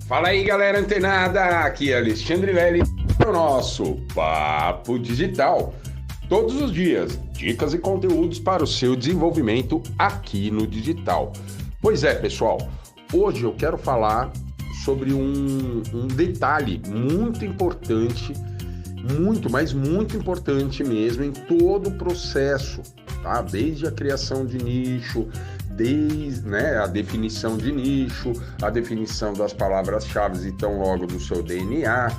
Fala aí, galera antenada, aqui é Alexandre Velli, o nosso Papo Digital. Todos os dias, dicas e conteúdos para o seu desenvolvimento aqui no digital. Pois é, pessoal, hoje eu quero falar sobre um detalhe muito importante, muito importante mesmo em todo o processo, tá? Desde a criação de nicho, desde a definição de nicho, a definição das palavras-chave e tão logo do seu DNA,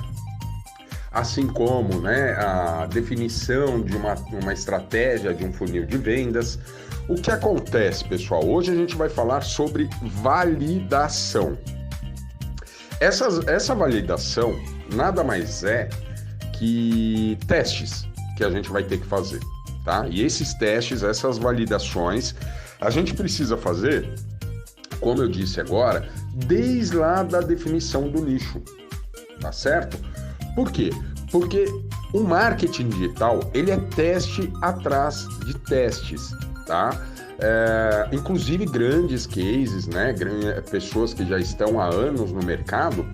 assim como a definição de uma estratégia de um funil de vendas. O que acontece, pessoal? Hoje a gente vai falar sobre validação. Essa validação nada mais é que testes que a gente vai ter que fazer, tá? E esses testes, essas validações, a gente precisa fazer, como eu disse agora, desde lá da definição do nicho, tá certo? Por quê? Porque o marketing digital, ele é teste atrás de testes, tá? Inclusive grandes cases, pessoas que já estão há anos no mercado,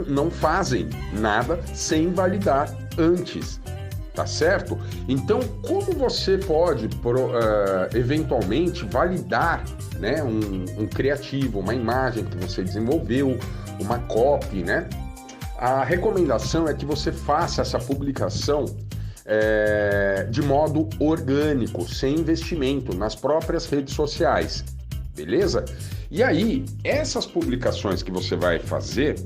não fazem nada sem validar antes. Tá certo? Então, como você pode eventualmente validar um criativo, uma imagem que você desenvolveu, uma copy, A recomendação é que você faça essa publicação de modo orgânico, sem investimento, nas próprias redes sociais, beleza? E aí, essas publicações que você vai fazer,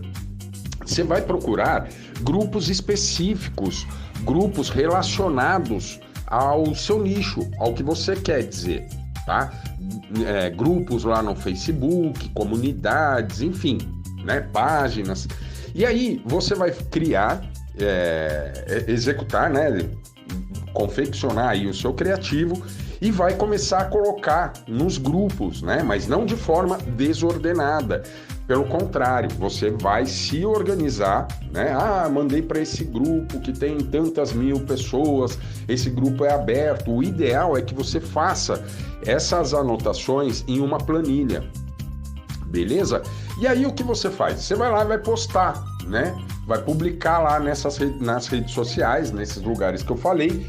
você vai procurar grupos específicos, grupos relacionados ao seu nicho, ao que você quer dizer, tá? Grupos lá no Facebook, comunidades, enfim, páginas. E aí você vai criar, executar, confeccionar aí o seu criativo e vai começar a colocar nos grupos, mas não de forma desordenada. Pelo contrário, você vai se organizar, mandei para esse grupo que tem tantas mil pessoas, esse grupo é aberto. O ideal é que você faça essas anotações em uma planilha, beleza? E aí o que você faz? Você vai lá e vai postar, Vai publicar lá nas redes sociais, nesses lugares que eu falei,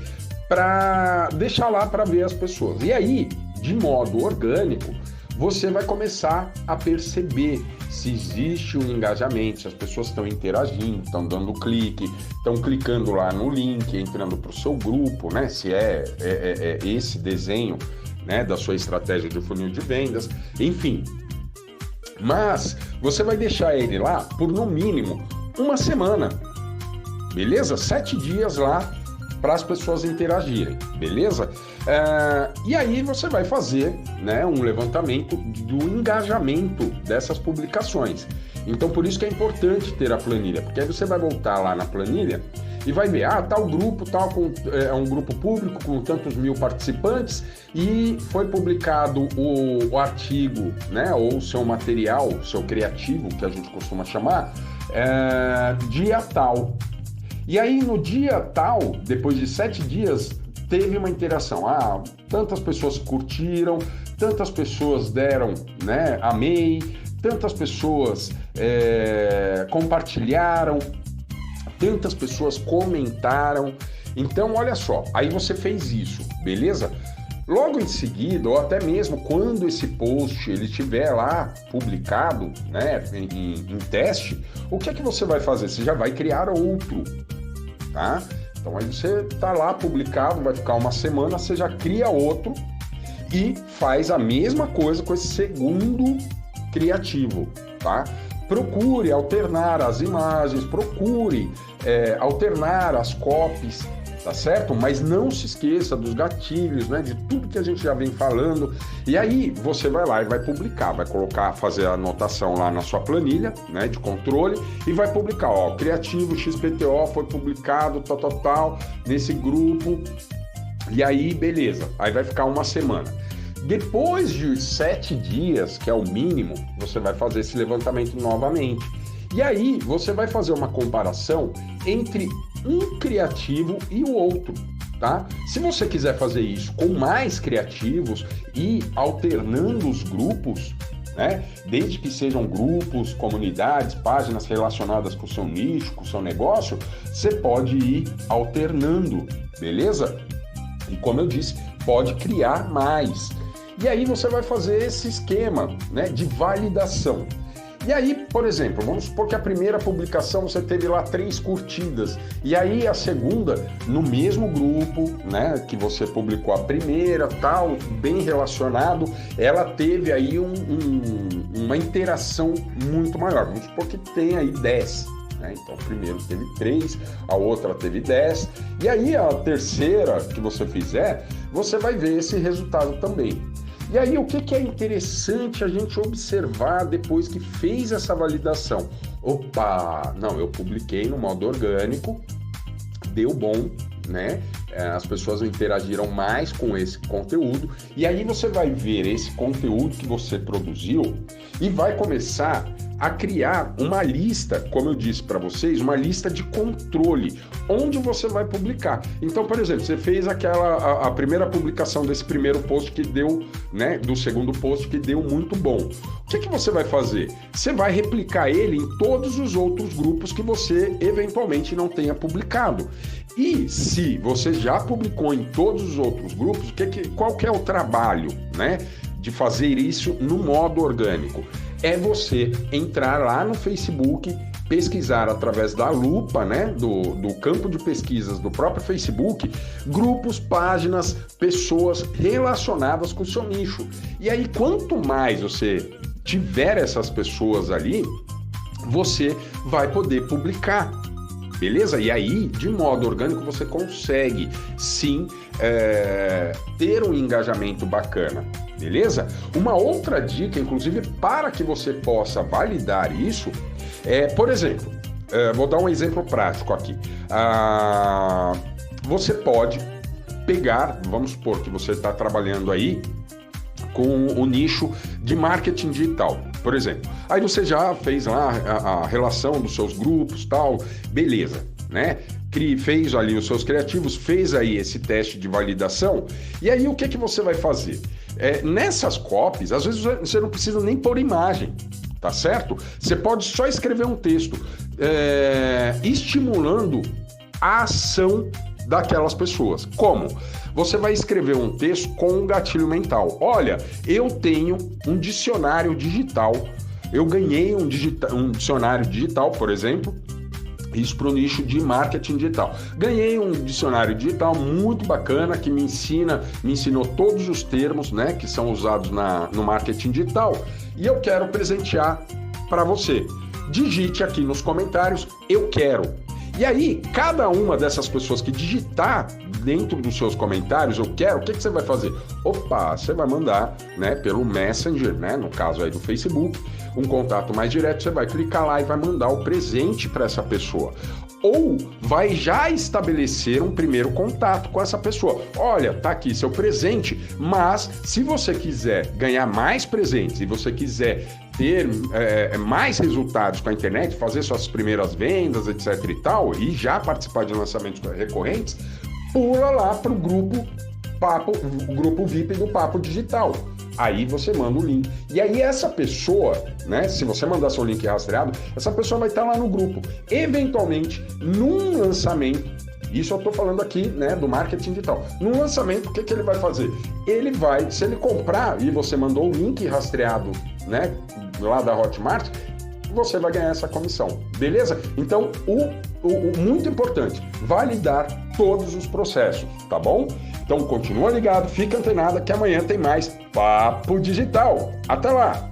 para deixar lá para ver as pessoas. E aí, de modo orgânico, você vai começar a perceber se existe um engajamento, se as pessoas estão interagindo, estão dando clique, estão clicando lá no link, entrando para o seu grupo, se é esse desenho da sua estratégia de funil de vendas, enfim. Mas você vai deixar ele lá por no mínimo uma semana, beleza? 7 dias lá para as pessoas interagirem, beleza? E aí você vai fazer um levantamento do engajamento dessas publicações. Então, por isso que é importante ter a planilha, porque aí você vai voltar lá na planilha e vai ver, tal grupo, é um grupo público com tantos mil participantes e foi publicado o artigo, ou o seu material, o seu criativo, que a gente costuma chamar, dia tal. E aí, no dia tal, depois de 7 dias, teve uma interação. Tantas pessoas curtiram, tantas pessoas deram, amei, tantas pessoas compartilharam, tantas pessoas comentaram. Então, olha só, aí você fez isso, beleza? Logo em seguida, ou até mesmo quando esse post ele estiver lá publicado, em teste, o que é que você vai fazer? Você já vai criar outro, tá? Então aí você tá lá publicado, vai ficar uma semana, você já cria outro e faz a mesma coisa com esse segundo criativo, tá? Procure alternar as imagens, procure alternar as copies, tá certo? Mas não se esqueça dos gatilhos, de tudo que a gente já vem falando. E aí você vai lá e vai publicar, vai fazer a anotação lá na sua planilha, de controle, e vai publicar, o criativo XPTO foi publicado, tal, nesse grupo. E aí, beleza, aí vai ficar uma semana. Depois de 7 dias, que é o mínimo, você vai fazer esse levantamento novamente. E aí você vai fazer uma comparação entre um criativo e o outro, tá? Se você quiser fazer isso com mais criativos e alternando os grupos, né? Desde que sejam grupos, comunidades, páginas relacionadas com o seu nicho, com o seu negócio, você pode ir alternando, beleza? E como eu disse, pode criar mais. E aí você vai fazer esse esquema, né, de validação. E aí, por exemplo, vamos supor que a primeira publicação você teve lá 3 curtidas, e aí a segunda, no mesmo grupo, né, que você publicou a primeira, tal, bem relacionado, ela teve aí uma interação muito maior. Vamos supor que tem aí 10. Então, o primeiro teve 3, a outra teve 10, e aí a terceira que você fizer, você vai ver esse resultado também. E aí, o que é interessante a gente observar depois que fez essa validação? Opa, não, eu publiquei no modo orgânico, deu bom, né? As pessoas interagiram mais com esse conteúdo, e aí você vai ver esse conteúdo que você produziu e vai começar a criar uma lista, como eu disse para vocês, uma lista de controle, onde você vai publicar. Então, por exemplo, você fez a primeira publicação desse primeiro post que deu, né, do segundo post que deu muito bom. O que você vai fazer? Você vai replicar ele em todos os outros grupos que você eventualmente não tenha publicado. E se você já publicou em todos os outros grupos, qual que é o trabalho, né, de fazer isso no modo orgânico? É você entrar lá no Facebook, pesquisar através da lupa, né, do campo de pesquisas do próprio Facebook, grupos, páginas, pessoas relacionadas com o seu nicho. E aí, quanto mais você tiver essas pessoas ali, você vai poder publicar. Beleza? E aí, de modo orgânico, você consegue, sim, ter um engajamento bacana. Beleza? Uma outra dica, inclusive, para que você possa validar isso, por exemplo, vou dar um exemplo prático aqui. Você pode pegar, vamos supor que você está trabalhando aí com o nicho de marketing digital, por exemplo. Aí você já fez lá a relação dos seus grupos, tal, beleza, né? Fez ali os seus criativos, fez aí esse teste de validação, e aí o que você vai fazer? Nessas copies, às vezes você não precisa nem pôr imagem, tá certo? Você pode só escrever um texto estimulando a ação daquelas pessoas. Como? Você vai escrever um texto com um gatilho mental. Olha, eu tenho um dicionário digital, eu ganhei um dicionário digital, por exemplo, isso para o nicho de marketing digital. Ganhei um dicionário digital muito bacana que me ensinou todos os termos, né, que são usados no marketing digital, e eu quero presentear para você. Digite aqui nos comentários, eu quero. E aí, cada uma dessas pessoas que digitar dentro dos seus comentários, eu quero, o que você vai fazer? Opa, você vai mandar, né, pelo Messenger, né, no caso aí do Facebook, um contato mais direto, você vai clicar lá e vai mandar o presente para essa pessoa. Ou vai já estabelecer um primeiro contato com essa pessoa. Olha, tá aqui seu presente, mas se você quiser ganhar mais presentes e você quiser ter mais resultados com a internet, fazer suas primeiras vendas, etc e tal, e já participar de lançamentos recorrentes, pula lá para o grupo VIP do Papo Digital. Aí você manda o link. E aí essa pessoa, né, se você mandar seu link rastreado, essa pessoa vai estar lá no grupo. Eventualmente, num lançamento, isso eu estou falando aqui, né, do marketing digital. Num lançamento, o que ele vai fazer? Ele vai, se ele comprar e você mandou o link rastreado, né, lá da Hotmart, você vai ganhar essa comissão, beleza? Então, o muito importante, validar todos os processos, tá bom? Então, continua ligado, fica antenado que amanhã tem mais Papo Digital. Até lá!